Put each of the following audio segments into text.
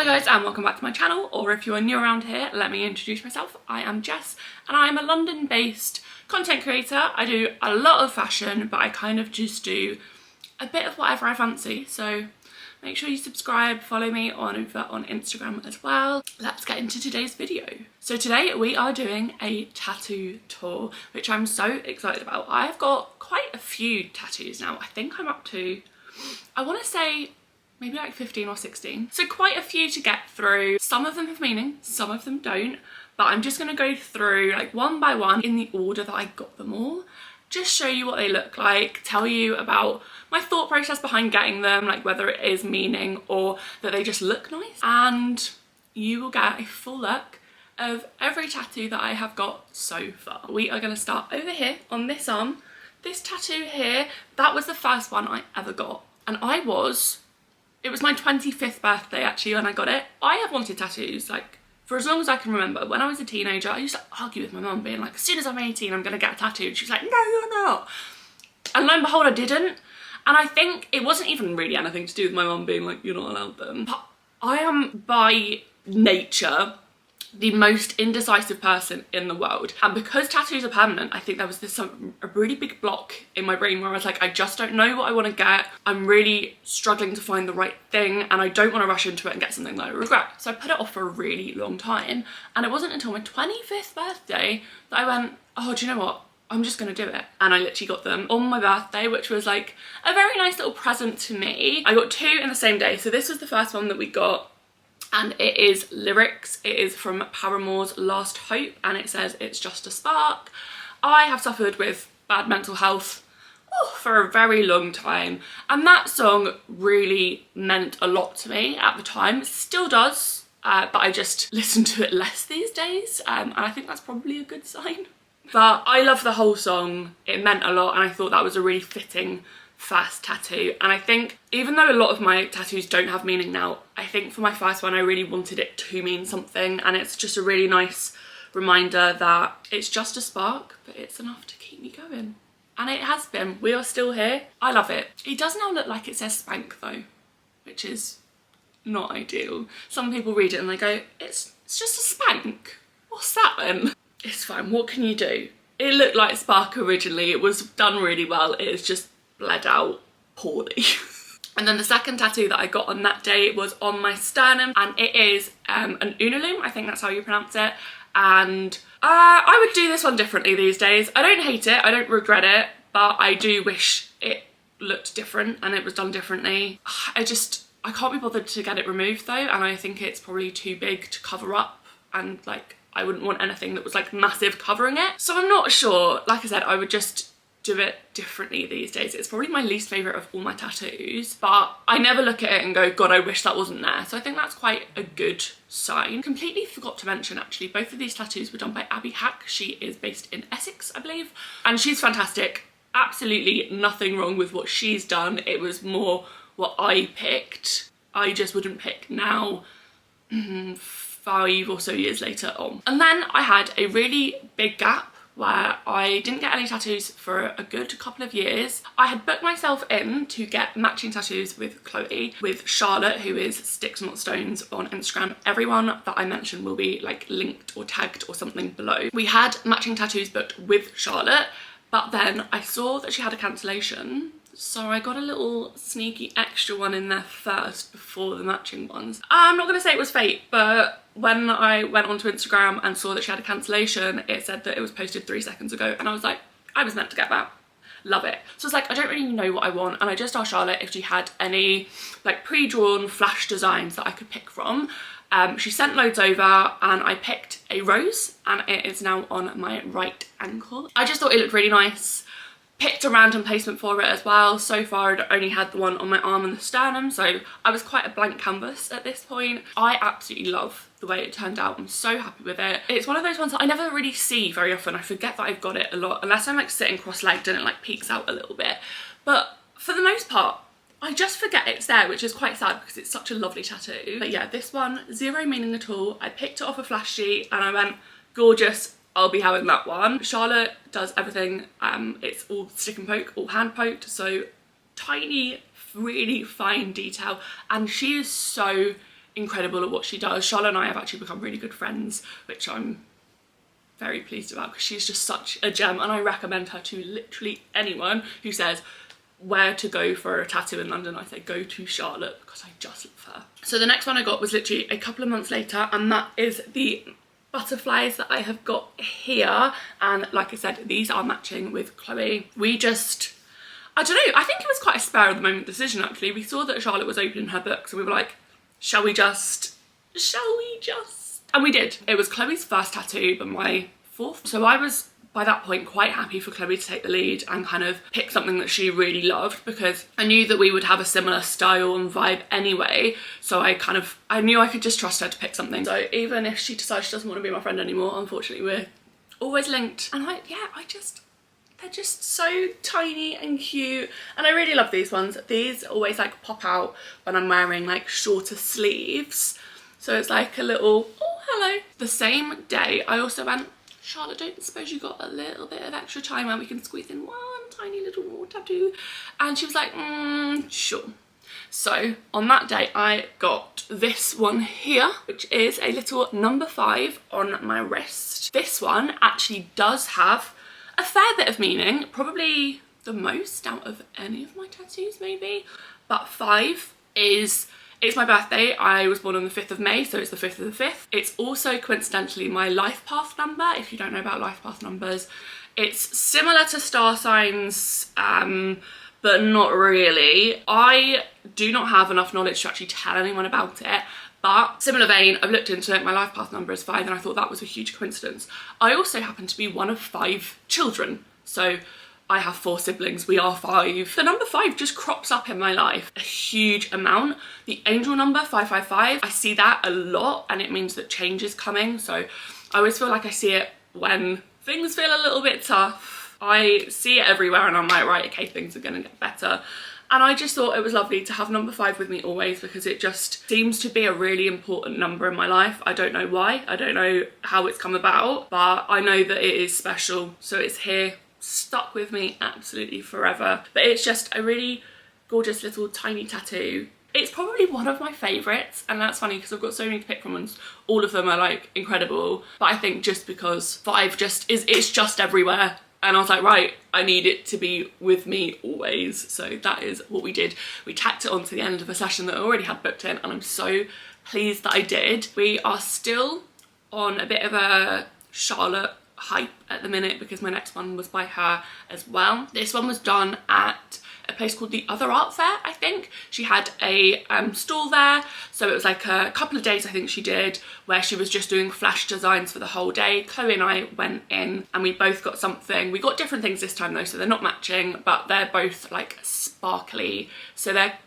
guys, and welcome back to my channel, or if you are new around here, let me introduce myself. I am Jess and I am a London based content creator. I do a lot of fashion, but I kind of just do a bit of whatever I fancy, so make sure you subscribe, follow me on Instagram as well. Let's get into today's video. So today we are doing a tattoo tour, which I'm so excited about. I've got quite a few tattoos now. I think I'm up to, I want to say maybe like 15 or 16. So quite a few to get through. Some of them have meaning, some of them don't, but I'm just going to go through like one by one in the order that I got them all. Just show you what they look like, tell you about my thought process behind getting them, like whether it is meaning or that they just look nice, and you will get a full look of every tattoo that I have got so far. We are going to start over here on this arm. This tattoo here, that was the first one I ever got, and it was my 25th birthday actually when I got it. I have wanted tattoos like for as long as I can remember. When I was a teenager, I used to argue with my mum being like, as soon as I'm 18 I'm gonna get a tattoo, and she's like, no you're not. And lo and behold I didn't. And I think it wasn't even really anything to do with my mum being like, you're not allowed them. But I am by nature the most indecisive person in the world, and because tattoos are permanent, I think there was a really big block in my brain where I was like, I just don't know what I want to get. I'm really struggling to find the right thing, and I don't want to rush into it and get something that I regret. So I put it off for a really long time, and it wasn't until my 25th birthday that I went, oh, do you know what, I'm just gonna do it. And I literally got them on my birthday, which was like a very nice little present to me. I got two in the same day. So this was the first one that we got, and it is lyrics. It is from Paramore's Last Hope, and it says, it's just a spark. I have suffered with bad mental health for a very long time, and that song really meant a lot to me at the time. It still does, but I just listen to it less these days, and I think that's probably a good sign. But I love the whole song. It meant a lot, and I thought that was a really fitting first tattoo. And I think even though a lot of my tattoos don't have meaning now, I think for my first one I really wanted it to mean something, and it's just a really nice reminder that it's just a spark, but it's enough to keep me going. And it has been. We are still here. I love it. It does now look like it says spank though, which is not ideal. Some people read it and they go, it's just a spank. What's that then? It's fine, what can you do? It looked like spark originally. It was done really well. It is just bled out poorly. And then the second tattoo that I got on that day was on my sternum, and it is an unalum, I think that's how you pronounce it. And I would do this one differently these days. I don't hate it, I don't regret it, but I do wish it looked different and it was done differently. I can't be bothered to get it removed though, and I think it's probably too big to cover up, and like I wouldn't want anything that was like massive covering it. So I'm not sure. Like I said, I would just do it differently these days. It's probably my least favourite of all my tattoos, but I never look at it and go, God, I wish that wasn't there. So I think that's quite a good sign. Completely forgot to mention actually, both of these tattoos were done by Abby Hack. She is based in Essex, I believe, and she's fantastic. Absolutely nothing wrong with what she's done. It was more what I picked. I just wouldn't pick now. 5 or so years later on. And then I had a really big gap where I didn't get any tattoos for a good couple of years. I had booked myself in to get matching tattoos with Chloe, with Charlotte, who is Sticks Not Stones on Instagram. Everyone that I mentioned will be like linked or tagged or something below. We had matching tattoos booked with Charlotte, but then I saw that she had a cancellation, so I got a little sneaky extra one in there first before the matching ones. I'm not gonna say it was fate, but when I went onto Instagram and saw that she had a cancellation, it said that it was posted 3 seconds ago, and I was like, I was meant to get that. Love it. So it's like, I don't really know what I want, and I just asked Charlotte if she had any like pre-drawn flash designs that I could pick from. She sent loads over, and I picked a rose, and it is now on my right ankle. I just thought it looked really nice. Picked a random placement for it as well. So far I'd only had the one on my arm and the sternum, so I was quite a blank canvas at this point. I absolutely love the way it turned out. I'm so happy with it. It's one of those ones that I never really see very often. I forget that I've got it a lot, unless I'm like sitting cross-legged and it like peeks out a little bit. But for the most part, I just forget it's there, which is quite sad because it's such a lovely tattoo. But yeah, this one, zero meaning at all. I picked it off a flash sheet and I went, gorgeous, I'll be having that one. Charlotte does everything. It's all stick and poke, all hand poked, so tiny, really fine detail, and she is so incredible at what she does. Charlotte and I have actually become really good friends, which I'm very pleased about because she's just such a gem, and I recommend her to literally anyone who says where to go for a tattoo in London. I say go to Charlotte because I just love her. So the next one I got was literally a couple of months later, and that is the butterflies that I have got here. And like I said, these are matching with Chloe. We just, I don't know, I think it was quite a spur of the moment decision actually. We saw that Charlotte was opening her book, so we were like, shall we just? And we did. It was Chloe's first tattoo, but my fourth. So I was, by that point, quite happy for Chloe to take the lead and kind of pick something that she really loved, because I knew that we would have a similar style and vibe anyway. So I knew I could just trust her to pick something. So even if she decides she doesn't want to be my friend anymore, unfortunately we're always linked. And they're just so tiny and cute, and I really love these ones. These always like pop out when I'm wearing like shorter sleeves, so it's like a little, oh hello. The same day I also went, Charlotte, don't suppose you got a little bit of extra time where we can squeeze in one tiny little more tattoo? And she was like, sure. So on that day I got this one here, which is a little number 5 on my wrist. This one actually does have a fair bit of meaning, probably the most out of any of my tattoos maybe, but 5 is, it's my birthday. I was born on the 5th of May, so it's the 5th of the 5th. It's also coincidentally my life path number. If you don't know about life path numbers, it's similar to star signs, but not really. I do not have enough knowledge to actually tell anyone about it. But similar vein, I've looked into it, my life path number is 5, and I thought that was a huge coincidence. I also happen to be one of 5 children. So I have 4 siblings, we are 5. The number 5 just crops up in my life a huge amount. The angel number 555, I see that a lot, and it means that change is coming. So I always feel like I see it when things feel a little bit tough. I see it everywhere and I'm like, right, okay, things are gonna get better. And I just thought it was lovely to have number 5 with me always, because it just seems to be a really important number in my life. I don't know why, I don't know how it's come about, but I know that it is special. So it's here, stuck with me absolutely forever. But it's just a really gorgeous little tiny tattoo. It's probably one of my favourites, and that's funny because I've got so many to pick from and all of them are like incredible. But I think just because 5 just is, it's just everywhere. And I was like, right, I need it to be with me always. So that is what we did. We tacked it on to the end of a session that I already had booked in, and I'm so pleased that I did. We are still on a bit of a Charlotte hype at the minute because my next one was by her as well. This one was done at a place called the Other Art Fair, I think. She had a stall there, so it was like a couple of days I think she did, where she was just doing flash designs for the whole day. Chloe and I went in and we both got something. We got different things this time though, so they're not matching, but they're both like sparkly, so they're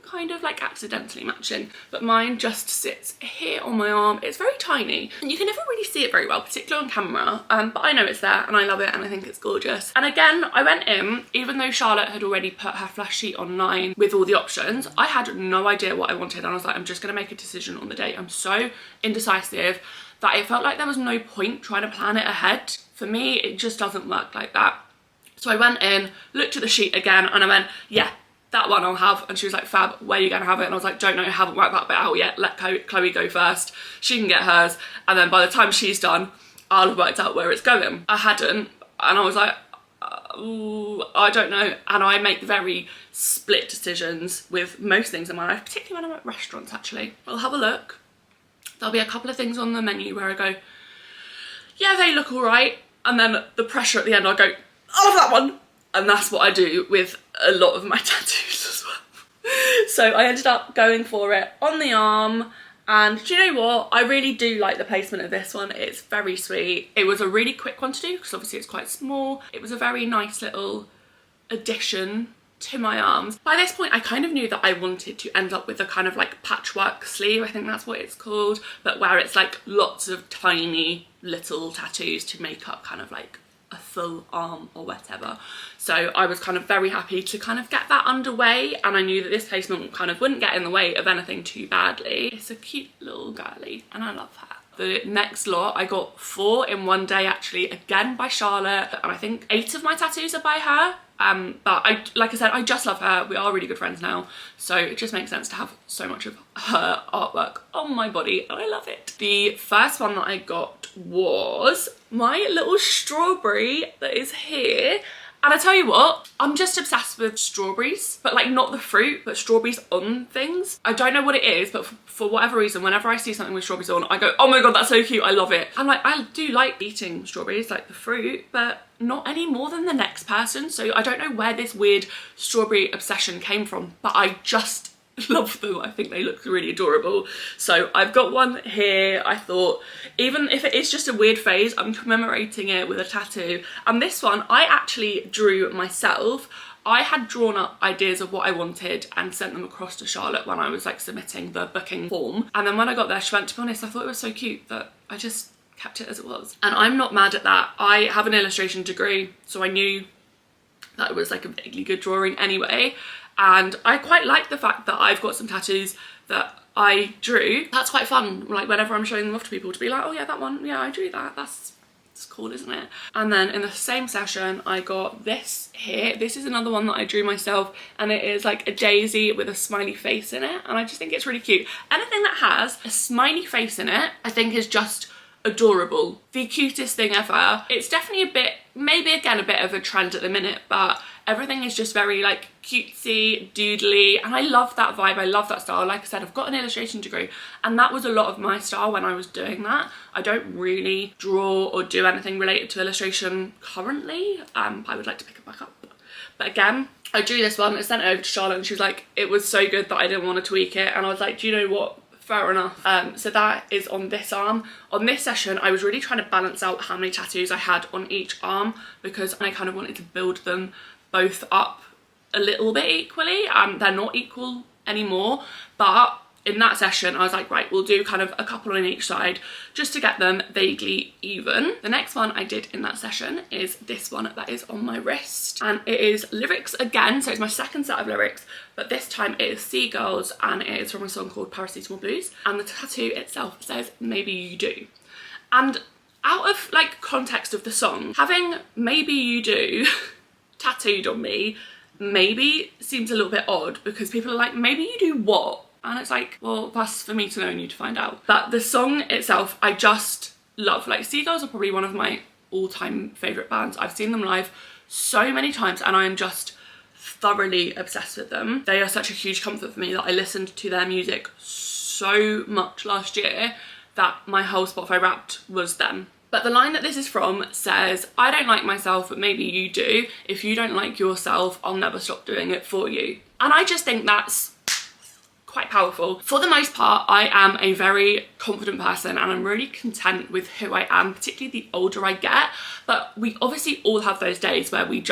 kind of like accidentally matching, but mine just sits here on my arm. It's very tiny and you can never really see it very well, particularly on camera, but I know it's there and I love it and I think it's gorgeous. And again, I went in, even though Charlotte had already put her flash sheet online with all the options, I had no idea what I wanted, and I was like, I'm just gonna make a decision on the day. I'm so indecisive that it felt like there was no point trying to plan it ahead. For me, it just doesn't work like that. So I went in, looked at the sheet again, and I went, yeah, that one I'll have. And she was like, fab, where are you gonna have it? And I was like, don't know, haven't worked that bit out yet. Let Chloe go first. She can get hers. And then by the time she's done, I'll have worked out where it's going. I hadn't. And I was like, ooh, I don't know. And I make very split decisions with most things in my life, particularly when I'm at restaurants actually. I'll have a look. There'll be a couple of things on the menu where I go, yeah, they look all right. And then the pressure at the end, I'll go, I love that one. And that's what I do with a lot of my tattoos as well. So I ended up going for it on the arm, and do you know what? I really do like the placement of this one. It's very sweet. It was a really quick one to do because obviously it's quite small. It was a very nice little addition to my arms. By this point, I kind of knew that I wanted to end up with a kind of like patchwork sleeve, I think that's what it's called, but where it's like lots of tiny little tattoos to make up kind of like a full arm or whatever. So I was kind of very happy to kind of get that underway, and I knew that this placement kind of wouldn't get in the way of anything too badly. It's a cute little girly and I love her. The next lot, I got 4 in one day actually, again by Charlotte, and I think 8 of my tattoos are by her. But like I said, I just love her. We are really good friends now, so it just makes sense to have so much of her artwork on my body, and I love it. The first one that I got was my little strawberry that is here. And I tell you what, I'm just obsessed with strawberries, but like not the fruit, but strawberries on things. I don't know what it is, but for whatever reason, whenever I see something with strawberries on, I go, oh my God, that's so cute, I love it. I'm like, I do like eating strawberries, like the fruit, but not any more than the next person. So I don't know where this weird strawberry obsession came from, but I just love them. I think they look really adorable. So I've got one here. I thought, even if it is just a weird phase, I'm commemorating it with a tattoo. And this one I actually drew myself. I had drawn up ideas of what I wanted and sent them across to Charlotte when I was like submitting the booking form. And then when I got there, she went, to be honest, I thought it was so cute that I just kept it as it was. And I'm not mad at that. I have an illustration degree, so I knew that it was like a vaguely good drawing anyway. And I quite like the fact that I've got some tattoos that I drew. That's quite fun, like whenever I'm showing them off to people, to be like, oh yeah, that one, yeah, I drew that. That's cool, isn't it? And then in the same session, I got this here. This is another one that I drew myself, and it is like a daisy with a smiley face in it. And I just think it's really cute. Anything that has a smiley face in it, I think is just adorable. The cutest thing ever. It's definitely a bit, maybe again, a bit of a trend at the minute, but everything is just very like cutesy, doodly, and I love that vibe. I love that style. Like I said, I've got an illustration degree, and that was a lot of my style when I was doing that. I don't really draw or do anything related to illustration currently. I would like to pick it back up. But again, I drew this one, I sent it over to Charlotte, and she was like, it was so good that I didn't want to tweak it. And I was like, do you know what? Fair enough. So that is on this arm. On this session, I was really trying to balance out how many tattoos I had on each arm, because I kind of wanted to build them both up a little bit equally. They're not equal anymore, but in that session I was like, right, we'll do kind of a couple on each side just to get them vaguely even. The next one I did in that session is this one that is on my wrist, and it is lyrics again, so it's my second set of lyrics, but this time it is seagulls, and it is from a song called Paracetamol Blues, and the tattoo itself says maybe you do. And out of like context of the song, having maybe you do tattooed on me maybe seems a little bit odd, because people are like, maybe you do what? And it's like, well, that's for me to know and you to find out. But the song itself, I just love. Like, Seagulls are probably one of my all-time favourite bands. I've seen them live so many times, and I am just thoroughly obsessed with them. They are such a huge comfort for me that I listened to their music so much last year that my whole Spotify Wrapped was them. But the line that this is from says, I don't like myself, but maybe you do. If you don't like yourself, I'll never stop doing it for you. And I just think that's quite powerful. For the most part, I am a very confident person, and I'm really content with who I am, particularly the older I get. But we obviously all have those days where we're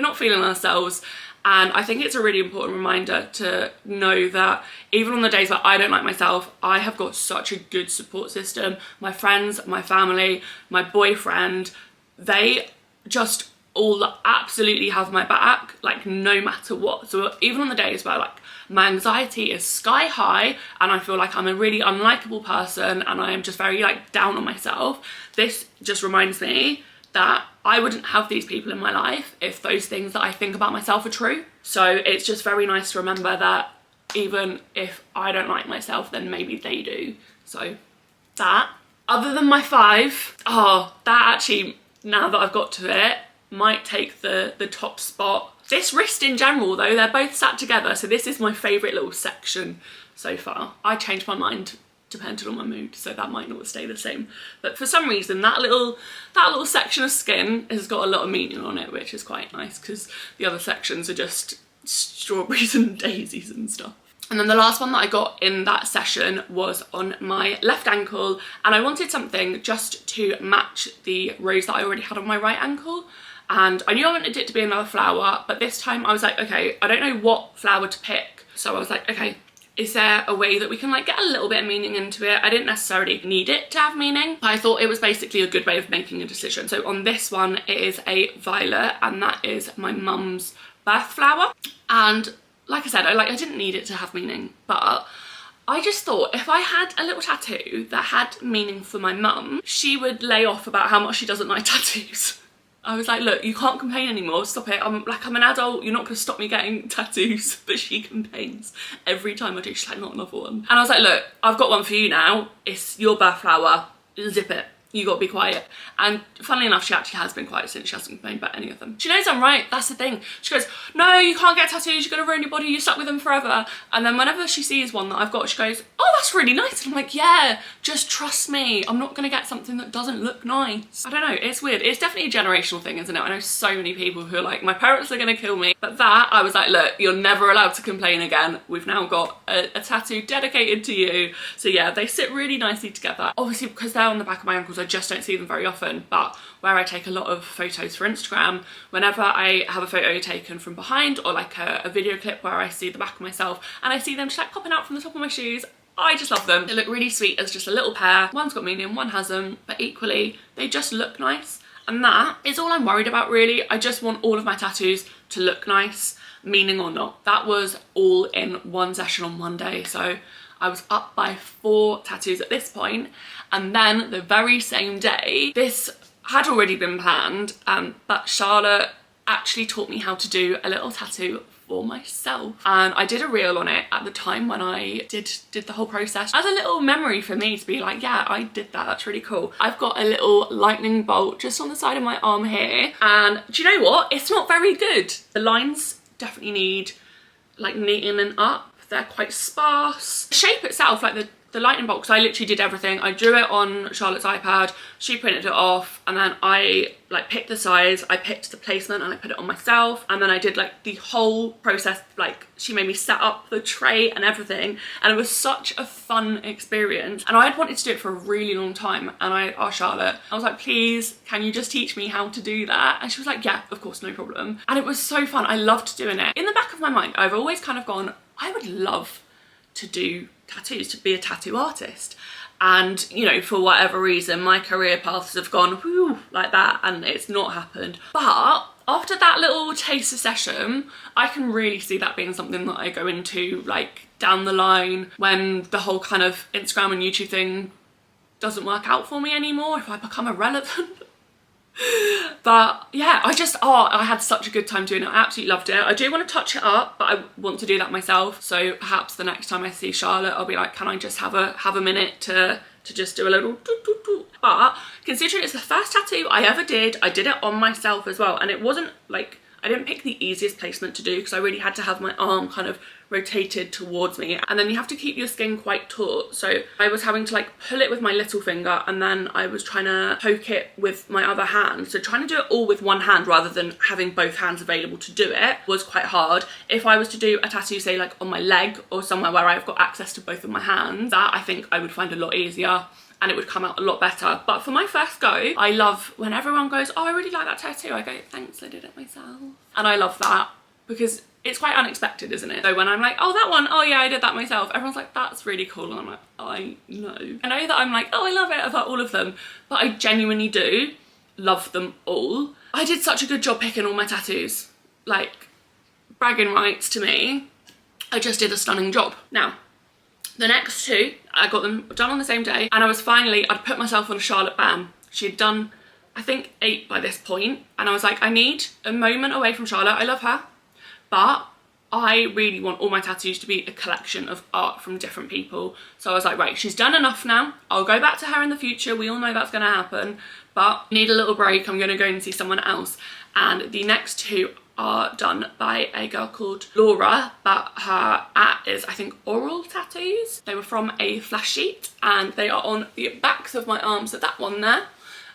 not feeling ourselves. And I think it's a really important reminder to know that even on the days where I don't like myself, I have got such a good support system. My friends, my family, my boyfriend, they just all absolutely have my back, like no matter what. So even on the days where like my anxiety is sky high and I feel like I'm a really unlikable person and I am just very like down on myself, this just reminds me that I wouldn't have these people in my life if those things that I think about myself are true. So it's just very nice to remember that even if I don't like myself, then maybe they do. So that. Other than my 5, that actually, now that I've got to it, might take the top spot. This wrist in general though, they're both sat together, so this is my favourite little section so far. I change my mind depending on my mood, so that might not stay the same. But for some reason, that little section of skin has got a lot of meaning on it, which is quite nice, because the other sections are just strawberries and daisies and stuff. And then the last one that I got in that session was on my left ankle, and I wanted something just to match the rose that I already had on my right ankle. And I knew I wanted it to be another flower, but this time I was like, okay, I don't know what flower to pick. So I was like, okay, is there a way that we can like get a little bit of meaning into it? I didn't necessarily need it to have meaning, but I thought it was basically a good way of making a decision. So on this one, it is a violet, and that is my mum's birth flower. And like I said, I didn't need it to have meaning, but I just thought if I had a little tattoo that had meaning for my mum, she would lay off about how much she doesn't like tattoos. I was like, look, you can't complain anymore, stop it. I'm an adult, you're not gonna stop me getting tattoos. But she complains every time I do. She's like, not another one. And I was like, look, I've got one for you now. It's your birth flower, zip it. You gotta be quiet. And funnily enough, she actually has been quiet since. She hasn't complained about any of them. She knows I'm right, that's the thing. She goes, no, you can't get tattoos, you're gonna ruin your body, you're stuck with them forever. And then whenever she sees one that I've got, she goes, oh, that's really nice. And I'm like, yeah, just trust me. I'm not gonna get something that doesn't look nice. I don't know, it's weird. It's definitely a generational thing, isn't it? I know so many people who are like, my parents are gonna kill me. But that, I was like, look, you're never allowed to complain again. We've now got a tattoo dedicated to you. So yeah, they sit really nicely together. Obviously, because they're on the back of my ankles, I just don't see them very often, but where I take a lot of photos for Instagram, whenever I have a photo taken from behind or like a video clip where I see the back of myself and I see them just like popping out from the top of my shoes, I just love them. They look really sweet as just a little pair. One's got meaning, one hasn't, but equally they just look nice. And that is all I'm worried about really. I just want all of my tattoos to look nice, meaning or not. That was all in one session on one day. So I was up by 4 tattoos at this point, and then the very same day, this had already been planned, but Charlotte actually taught me how to do a little tattoo for myself, and I did a reel on it at the time when I did the whole process as a little memory for me to be like, yeah, I did that, that's really cool. I've got a little lightning bolt just on the side of my arm here, and do you know what? It's not very good. The lines definitely need like neatening up. They're quite sparse. The shape itself, like the lightning bolt, because I literally did everything. I drew it on Charlotte's iPad, she printed it off, and then I like picked the size, I picked the placement, and I put it on myself, and then I did like the whole process. Like she made me set up the tray and everything, and it was such a fun experience. And I had wanted to do it for a really long time, and I asked Charlotte, I was like, please, can you just teach me how to do that? And she was like, yeah, of course, no problem. And it was so fun. I loved doing it. In the back of my mind, I've always kind of gone, I would love to do tattoos, to be a tattoo artist. And you know, for whatever reason, my career paths have gone whew, like that, and it's not happened. But after that little taster session, I can really see that being something that I go into like down the line when the whole kind of Instagram and YouTube thing doesn't work out for me anymore, if I become irrelevant. But yeah, I had such a good time doing it. I absolutely loved it. I do want to touch it up, but I want to do that myself. So perhaps the next time I see Charlotte, I'll be like, can I just have a minute to just do a little doo. But considering it's the first tattoo I ever did, I did it on myself as well, and it wasn't like, I didn't pick the easiest placement to do because I really had to have my arm kind of rotated towards me, and then you have to keep your skin quite taut. So I was having to like pull it with my little finger, and then I was trying to poke it with my other hand. So trying to do it all with one hand rather than having both hands available to do it was quite hard. If I was to do a tattoo, say like on my leg or somewhere where I've got access to both of my hands, that I think I would find a lot easier and it would come out a lot better. But for my first go, I love when everyone goes, oh, I really like that tattoo. I go, thanks, I did it myself. And I love that because it's quite unexpected, isn't it? So when I'm like, oh, that one, oh yeah, I did that myself, everyone's like, that's really cool. And I'm like, I know. I know that I'm like, oh, I love it about all of them, but I genuinely do love them all. I did such a good job picking all my tattoos. Like, bragging rights to me. I just did a stunning job. Now, the next 2, I got them done on the same day, and I'd put myself on a Charlotte ban. She had done, I think, 8 by this point, and I was like, I need a moment away from Charlotte. I love her, but I really want all my tattoos to be a collection of art from different people. So I was like, right, she's done enough now. I'll go back to her in the future. We all know that's gonna happen, but I need a little break. I'm gonna go and see someone else. And the next 2 are done by a girl called Laura, but her is, I think, Oral Tattoos. They were from a flash sheet, and they are on the backs of my arms. So that one there,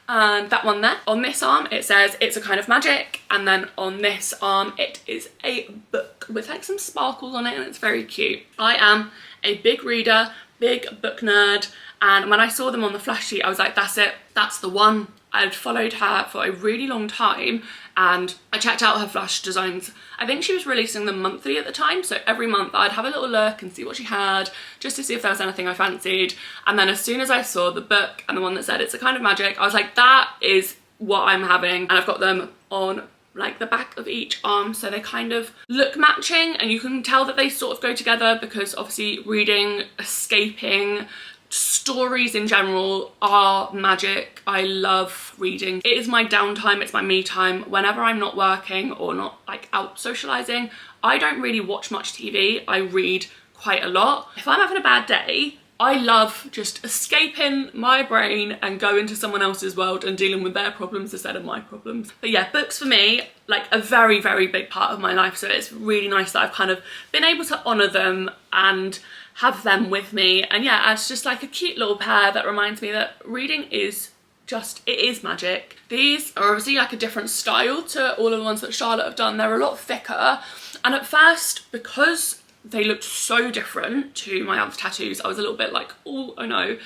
and that one there. On this arm it says It's a Kind of Magic, and then on this arm it is a book with like some sparkles on it, and it's very cute. I am a big reader, big book nerd, and when I saw them on the flash sheet I was like, that's it, that's the one. I'd followed her for a really long time, and I checked out her flash designs. I think she was releasing them monthly at the time, so every month I'd have a little look and see what she had, just to see if there was anything I fancied. And then as soon as I saw the book and the one that said It's a Kind of Magic, I was like, that is what I'm having. And I've got them on like the back of each arm, so they kind of look matching, and you can tell that they sort of go together because obviously reading, escaping, stories in general are magic. I love reading. It is my downtime, it's my me time. Whenever I'm not working or not like out socializing, I don't really watch much TV. I read quite a lot. If I'm having a bad day, I love just escaping my brain and going to someone else's world and dealing with their problems instead of my problems. But yeah, books for me, like a very, very big part of my life. So it's really nice that I've kind of been able to honour them and have them with me. And yeah, it's just like a cute little pair that reminds me that reading is just, it is magic. These are obviously like a different style to all of the ones that Charlotte have done. They're a lot thicker. And at first, because they looked so different to my other tattoos, I was a little bit like, oh no,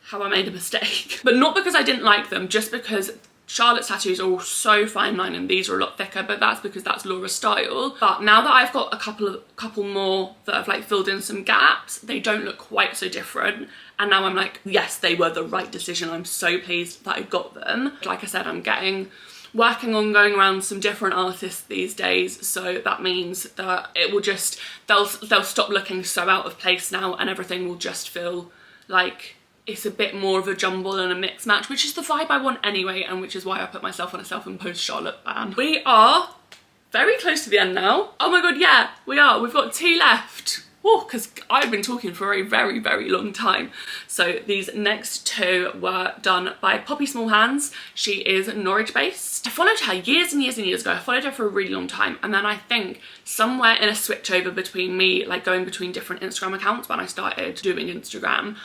have I made a mistake? But not because I didn't like them, just because Charlotte's tattoos are all so fine line and these are a lot thicker, but that's because that's Laura's style. But now that I've got a couple more that have like filled in some gaps, they don't look quite so different. And now I'm like, yes, they were the right decision. I'm so pleased that I got them. Like I said, I'm working on going around some different artists these days, so that means that it will just, they'll stop looking so out of place now and everything will just feel like it's a bit more of a jumble and a mix match, which is the vibe I want anyway, and which is why I put myself on a self-imposed Charlotte ban. We are very close to the end now. Oh my god, yeah, we are. We've got 2 left. Oh, because I've been talking for a very, very long time. So these next 2 were done by Poppy Smallhands. She is Norwich based. I followed her years and years and years ago. I followed her for a really long time. And then I think somewhere in a switch over between me, like going between different Instagram accounts when I started doing Instagram,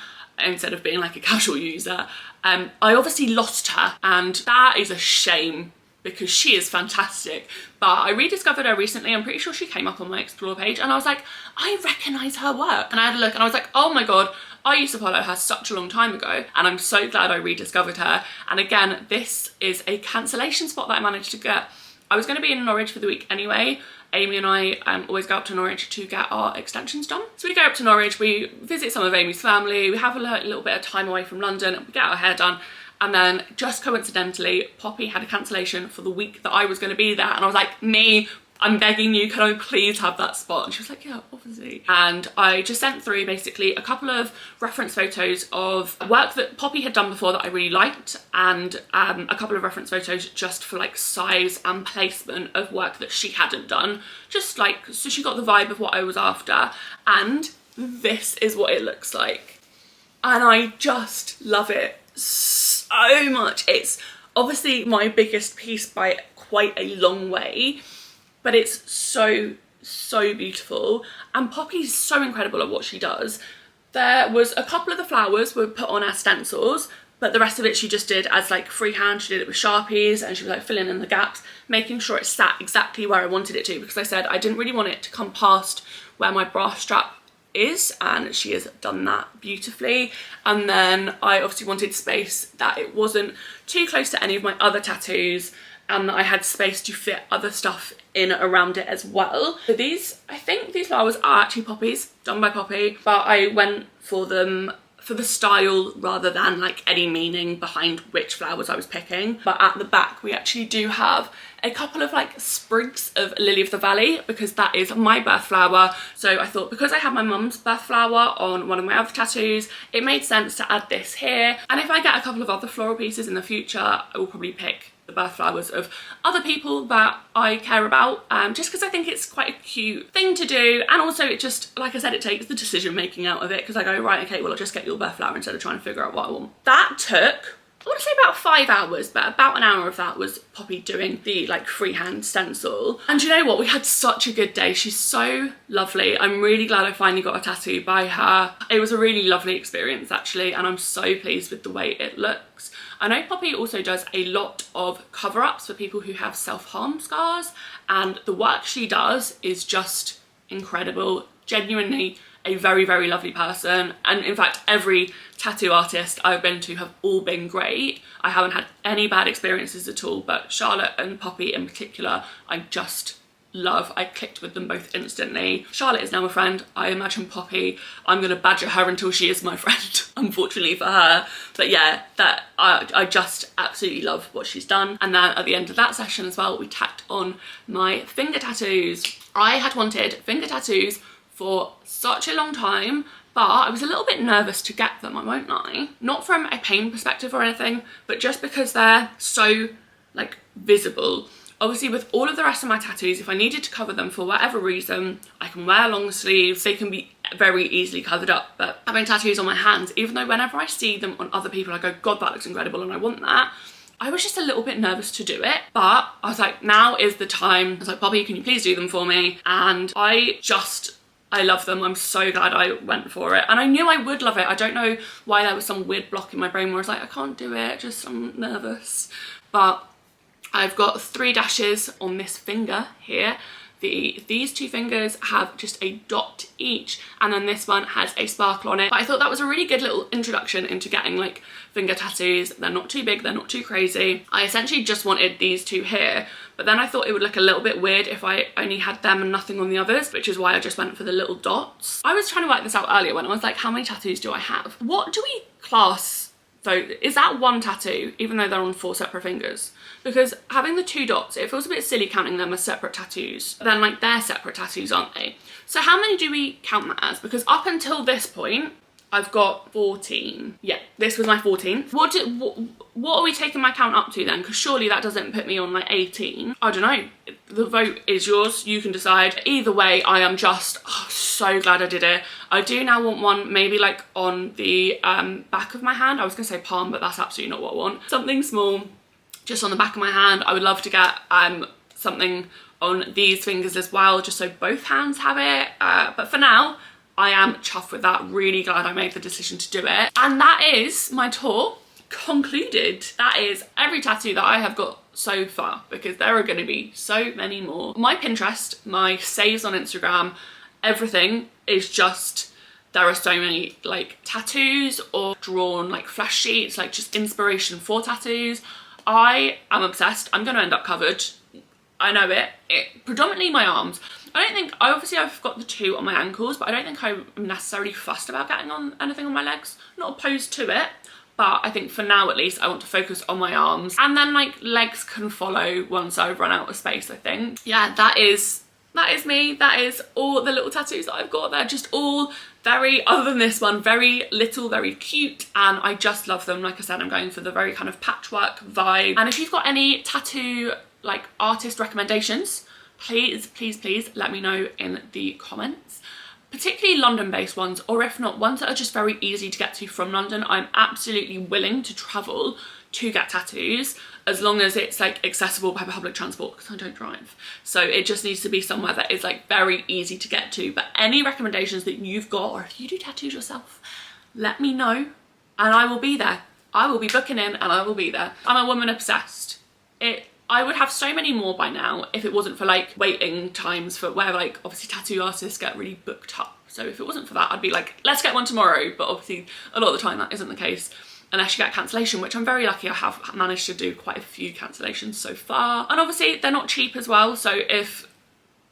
instead of being like a casual user, I obviously lost her. And that is a shame, because she is fantastic. But I rediscovered her recently. I'm pretty sure she came up on my explore page and I was like, I recognise her work. And I had a look and I was like, oh my god, I used to follow her such a long time ago, and I'm so glad I rediscovered her. And again, this is a cancellation spot that I managed to get. I was going to be in Norwich for the week anyway. Amy and I always go up to Norwich to get our extensions done. So we go up to Norwich, we visit some of Amy's family, we have a little bit of time away from London, we get our hair done. And then just coincidentally, Poppy had a cancellation for the week that I was going to be there. And I was like, I'm begging you, can I please have that spot? And she was like, yeah, obviously. And I just sent through basically a couple of reference photos of work that Poppy had done before that I really liked, and a couple of reference photos just for like size and placement of work that she hadn't done. Just like, so she got the vibe of what I was after. And this is what it looks like. And I just love it so much. It's obviously my biggest piece by quite a long way, but it's so beautiful, and Poppy's so incredible at what she does. There was a couple of the flowers were put on as stencils, but the rest of it she just did as like freehand. She did it with Sharpies and she was like filling in the gaps, making sure it sat exactly where I wanted it to, because I said I didn't really want it to come past where my bra strap is, and she has done that beautifully. And then I obviously wanted space that it wasn't too close to any of my other tattoos, and that I had space to fit other stuff in around it as well. So these, I think these flowers are actually poppies, done by Poppy, but I went for them for the style rather than like any meaning behind which flowers I was picking. But at the back we actually do have a couple of like sprigs of Lily of the Valley, because that is my birth flower. So I thought, because I have my mum's birth flower on one of my other tattoos, it made sense to add this here. And if I get a couple of other floral pieces in the future, I will probably pick the birth flowers of other people that I care about, just because I think it's quite a cute thing to do. And also it just, like I said, it takes the decision making out of it, because I go, right, okay, well I'll just get your birth flower instead of trying to figure out what I want. That took, I want to say about 5 hours, but about an hour of that was Poppy doing the like freehand stencil. And you know what, we had such a good day. She's so lovely. I'm really glad I finally got a tattoo by her. It was a really lovely experience actually, and I'm so pleased with the way it looks. I know Poppy also does a lot of cover-ups for people who have self-harm scars, and the work she does is just incredible. Genuinely a very, very lovely person. And in fact, every tattoo artist I've been to have all been great. I haven't had any bad experiences at all, but Charlotte and Poppy in particular, I just love. I clicked with them both instantly. Charlotte is now a friend. I imagine Poppy, I'm gonna badger her until she is my friend, unfortunately for her. But yeah, that I just absolutely love what she's done. And then at the end of that session as well, we tacked on my finger tattoos. I had wanted finger tattoos for such a long time, but I was a little bit nervous to get them, I won't lie. Not from a pain perspective or anything, but just because they're so like visible. Obviously with all of the rest of my tattoos, if I needed to cover them for whatever reason, I can wear long sleeves, they can be very easily covered up. But having tattoos on my hands, even though whenever I see them on other people I go, God, that looks incredible and I want that, I was just a little bit nervous to do it. But I was like, now is the time. I was like, Poppy, can you please do them for me? And I love them. I'm so glad I went for it. And I knew I would love it. I don't know why there was some weird block in my brain where I was like, I can't do it, just I'm nervous. But I've got 3 dashes on this finger here. These 2 fingers have just a dot each, and then this one has a sparkle on it. But I thought that was a really good little introduction into getting like finger tattoos. They're not too big, they're not too crazy. I essentially just wanted these 2 here, but then I thought it would look a little bit weird if I only had them and nothing on the others, which is why I just went for the little dots. I was trying to work this out earlier when I was like, how many tattoos do I have? What do we class? So is that 1 tattoo, even though they're on 4 separate fingers? Because having the 2 dots, it feels a bit silly counting them as separate tattoos. But then like they're separate tattoos, aren't they? So how many do we count that as? Because up until this point, I've got 14. Yeah, this was my 14th. What are we taking my count up to then? Because surely that doesn't put me on like 18. I don't know. The vote is yours. You can decide. Either way, I am just so glad I did it. I do now want one maybe like on the back of my hand. I was gonna say palm, but that's absolutely not what I want. Something small, just on the back of my hand. I would love to get something on these fingers as well, just so both hands have it. But for now, I am chuffed with that. Really glad I made the decision to do it. And that is my tour concluded. That is every tattoo that I have got so far, because there are going to be so many more. My Pinterest, my saves on Instagram, everything is just, there are so many like tattoos or drawn like flash sheets, like just inspiration for tattoos. I am obsessed. I'm going to end up covered. I know it. Predominantly my arms. Obviously I've got the 2 on my ankles, but I don't think I'm necessarily fussed about getting on anything on my legs. Not opposed to it, but I think for now at least I want to focus on my arms, and then like legs can follow once I've run out of space, I think. Yeah, that is me. That is all the little tattoos that I've got. They're just all very, other than this one, very little, very cute, and I just love them. Like I said, I'm going for the very kind of patchwork vibe. And if you've got any tattoo like artist recommendations, please let me know in the comments. Particularly London-based ones, or if not, ones that are just very easy to get to from London. I'm absolutely willing to travel to get tattoos, as long as it's like accessible by public transport, because I don't drive. So it just needs to be somewhere that is like very easy to get to. But any recommendations that you've got, or if you do tattoos yourself, let me know and I will be there. I will be booking in and I will be there. I'm a woman obsessed. I would have so many more by now if it wasn't for like waiting times for where like obviously tattoo artists get really booked up. So if it wasn't for that, I'd be like, let's get one tomorrow. But obviously a lot of the time that isn't the case, unless you get cancellation, which I'm very lucky I have managed to do quite a few cancellations so far. And obviously they're not cheap as well. So if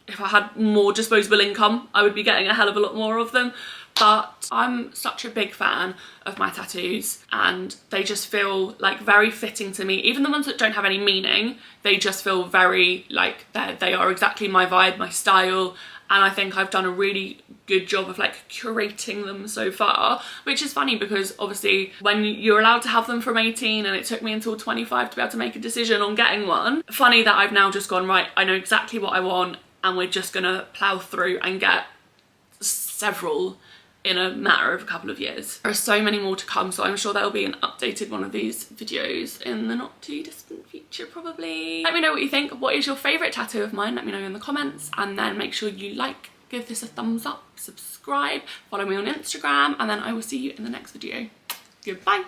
I had more disposable income, I would be getting a hell of a lot more of them. But I'm such a big fan of my tattoos, and they just feel like very fitting to me. Even the ones that don't have any meaning, they just feel very like they are exactly my vibe, my style. And I think I've done a really good job of like curating them so far, which is funny because obviously when you're allowed to have them from 18 and it took me until 25 to be able to make a decision on getting one. Funny that I've now just gone, right, I know exactly what I want and we're just gonna plow through and get several in a matter of a couple of years. There are so many more to come, so I'm sure there'll be an updated one of these videos in the not too distant future probably. Let me know what you think. What is your favourite tattoo of mine? Let me know in the comments, and then make sure you like, give this a thumbs up, subscribe, follow me on Instagram, and then I will see you in the next video. Goodbye.